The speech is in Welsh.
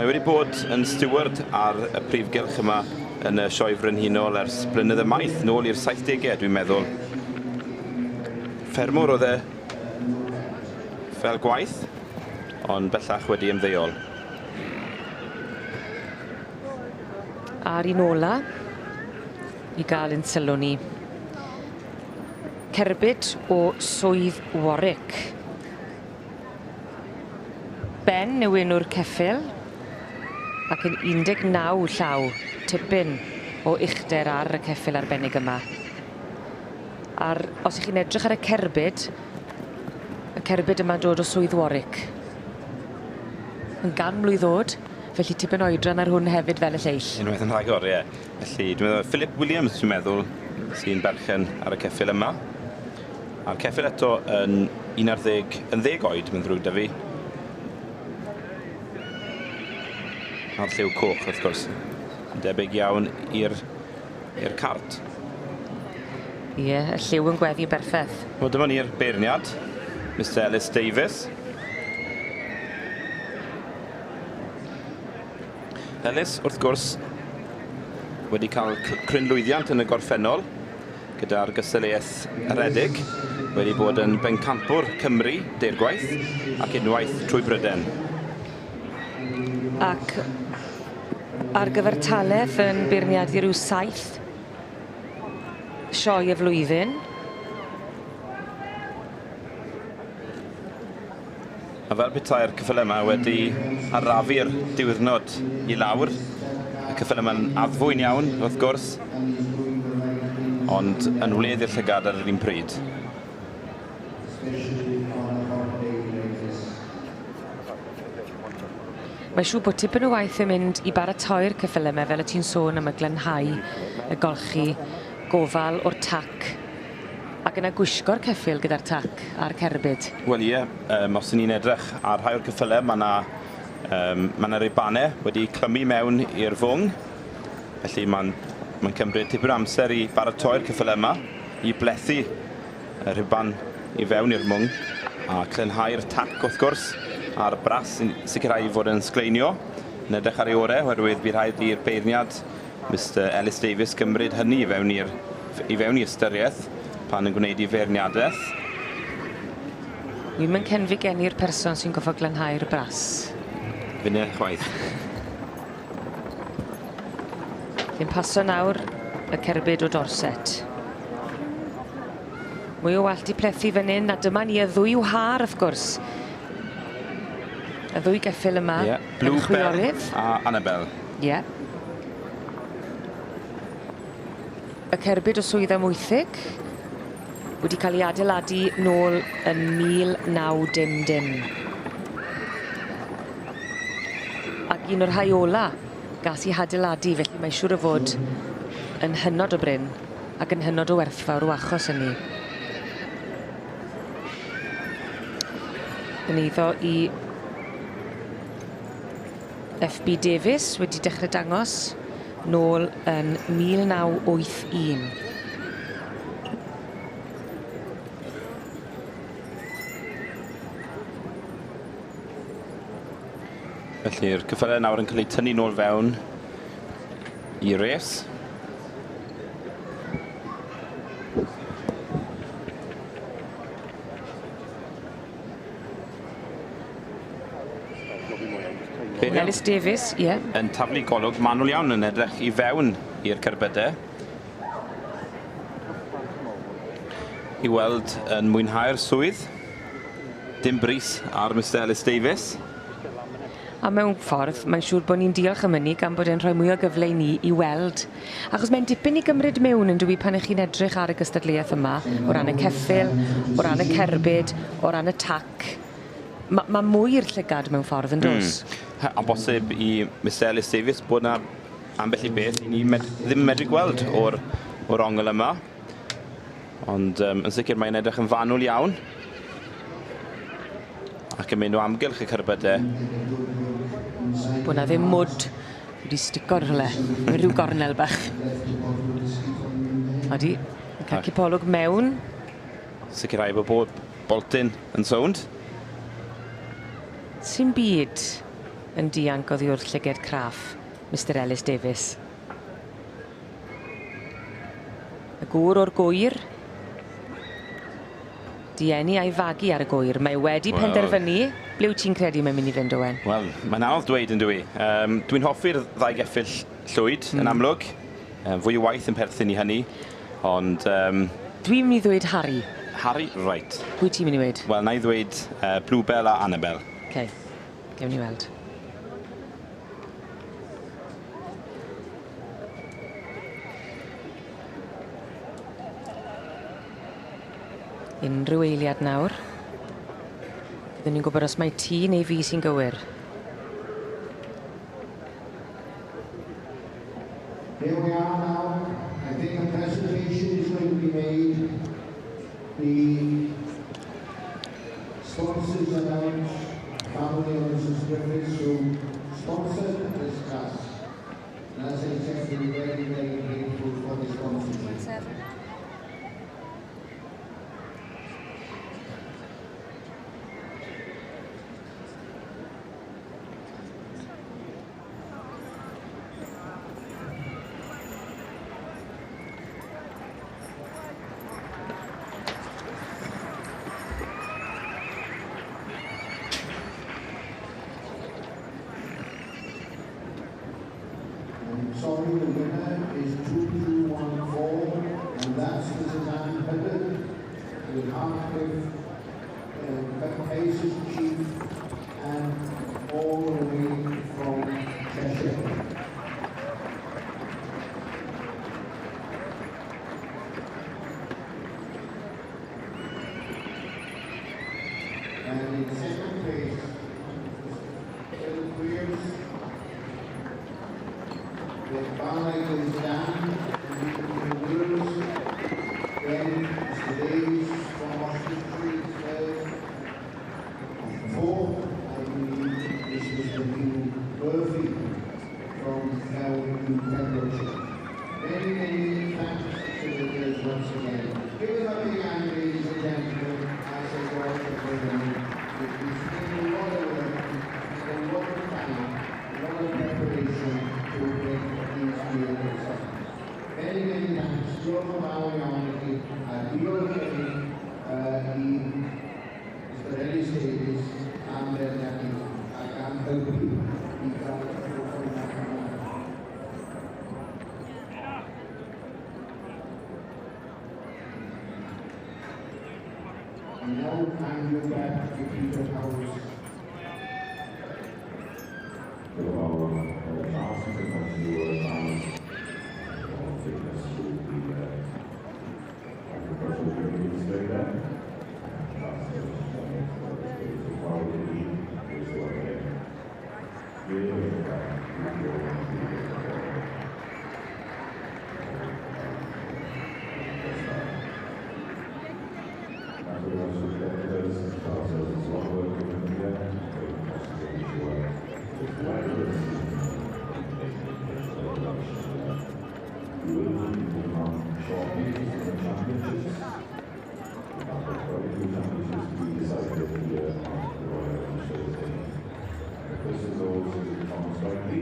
Mae wedi bod yn steward ar y prifgylch yma yn y sioe frenhinol ers blynydde maith, nôl i'r 70au, dwi'n meddwl. Ffermwr oedd e fel gwaith, ond bellach wedi ymddeol. Ar un ola i gael yn sylw ni. Cerbyd o swydd Warwick. Ben yw enw'r ceffyl ac yn 19 llaw tipyn o uchder ar y ceffyl arbennig yma. Os ych chi'n edrych ar y cerbyd yma'n dod o swydd Warwick. Yn gan mlwydd ddod, felly tipyn oedran ar hwn hefyd fel y lleill. Unwaith yn rhagor, ie. Felly, dwi'n meddwl, Philip Williams, dwi'n meddwl, sy'n berchen ar y ceffyl yma. A'r ceffyl eto yn 10 oed, mae'n ddrwg da fi. A'r lliw coch, wrth gwrs. Debyg iawn i'r cart. Ie, y lliw yn gweddi berffeth. Wel, dyma ni'r beirniad, Mr Ellis Davies. Ellis, wrth gwrs, wedi cael crynlwyddiant yn y gorffennol gyda'r gystadleuaeth Redig, wedi bod yn bencampwr Cymru, deirgwaith, ac unwaith trwy Bryden. Ac ar gyfer taleth yn beirniadu rhyw 7 sioe y flwyddyn. A fel petai'r cyffel yma wedi arafu'r diwrnod i lawr. Y cyffel yma'n addfwy'n iawn, wrth gwrs, ond yn wledd i'r llygad ar yr un pryd. Mae siŵr bod tipyn o waith yn mynd i baratoi'r cyffel yma fel y ti'n sôn am y glanhau, y golchi, gofal o'r tac ac yna gwisgo'r ceffyl gyda'r tac a'r cerbyd. Wel ie, os ni'n edrych ar rhai o'r cyffylau, mae yna ribanau wedi clymu mewn i'r fwng. Felly mae'n cymryd tipyn o amser i baratoi'r cyffylau yma, i blethu y riban i fewn i'r mwng, a clynhau'r tac wrth gwrs, a'r bras sy'n sicrhau fod yn sgleinio. Yn edrych ar ei orau, oherwydd bydd rhaid i'r beirniad Mr Ellis Davies cymryd hynny i fewn i ystyriaeth pan yn gwneud i feirniadaeth. Wy'n mynd cenfi gen i'r person sy'n goffo glanhau'r bras. Fyny chwaith. Fi'n paso nawr y cerbyd o dorset. Mwy o wallt i plethu fan hyn, a dyma ni y ddwy whar, wrth gwrs. Y ddwy geffyl yma, Bluebell a Annabel. Ie. Y cerbyd o swydd Amaethyddol wedi cael ei adeiladu nôl yn 1910. Ac un o'r rhai ola gas i adeiladu, felly mae siŵr o fod yn hynod o brin ac yn hynod o werthfawr o achos hynny. Yn eiddo i FB Davies wedi dechrau dangos nôl yn 1981. Felly'r cyffylau nawr yn cael ei tynnu nôl fewn i res. Ellis Davies, ie. Yn taflu golwg manwl iawn yn edrych i fewn i'r cerbydau. I weld yn mwynhau'r swydd. Dim bris ar Mr Ellis Davies. A mewn ffordd, mae'n siŵr bod ni'n diolch am hynny gan bod e'n rhoi mwy o gyfle i ni i weld. Achos mae'n dipyn i gymryd mewn yn dwi pan ych chi'n edrych ar y gystadleuaeth yma, o ran y ceffyl, o ran y cerbyd, o ran y tac. Mae mwy i'r llygad mewn ffordd yn dos. A bosib i Mr Ellis Davies bod yna ambell i beth i ni ddim medru gweld o'r ongl yma. Ond yn sicr mae'n edrych yn fanwl iawn. Ac yn mynd o amgylch y cerbydau. Bod na ddim mwd wedi stico rhywle. Mae rhyw gornel bach. Odi, cael cipolwg mewn. Sicrhau bod boltyn yn sownd. Sy'n byd. yn dianc oddi wrth llyged craff, Mr Ellis Davies. Y gŵr o'r gwyr. Dieni a'i fagu ar y gwyr. Mae wedi penderfynu. Ble wyt ti'n credu mae'n mynd i fynd, Owen? Wel, mae'n anodd dweud yn dwi. Dwi'n hoffi'r ddau geffyll llwyd yn amlwg. Fwy o waith yn perthyn i hynny. Ond... Dwi'n mynd i ddweud Harry. Harry, right. Pwy ti'n mynd i ddweud? Wel, na i ddweud Bluebell a Annabelle. OK, gewn ni weld. Unrhyw eiliad nawr. Byddwn ni'n gwybod os mae ti neu fi sy'n gywir. Here we are now. I think a presentation is going to be made. The sponsors announced family of Mrs. Griffiths who sponsored this class. And as I said, we're very, very grateful for the sponsorship. Sorry, the winner is 2214, and that's Mrs. Anne Peddard, with Hartcliffe, Basis Chief, and all the way from Cheshire. And in second place, the barlight is down, and the wheels, then Mr. Davies from Washington Street, fourth, I believe this was the new Murphy from Pembrokeshire. Many, many thanks to the judge once again. Give us a big hand, ladies and gentlemen, as they go out to the it's been a lot of work, a lot of time, a lot of preparation to make these vehicles up. Many, many thanks to all of our community, Mr. Ellis Davies, and their nephew. I can't help you. And now hand you back to Peter Howes. This is also Thomas Rugby.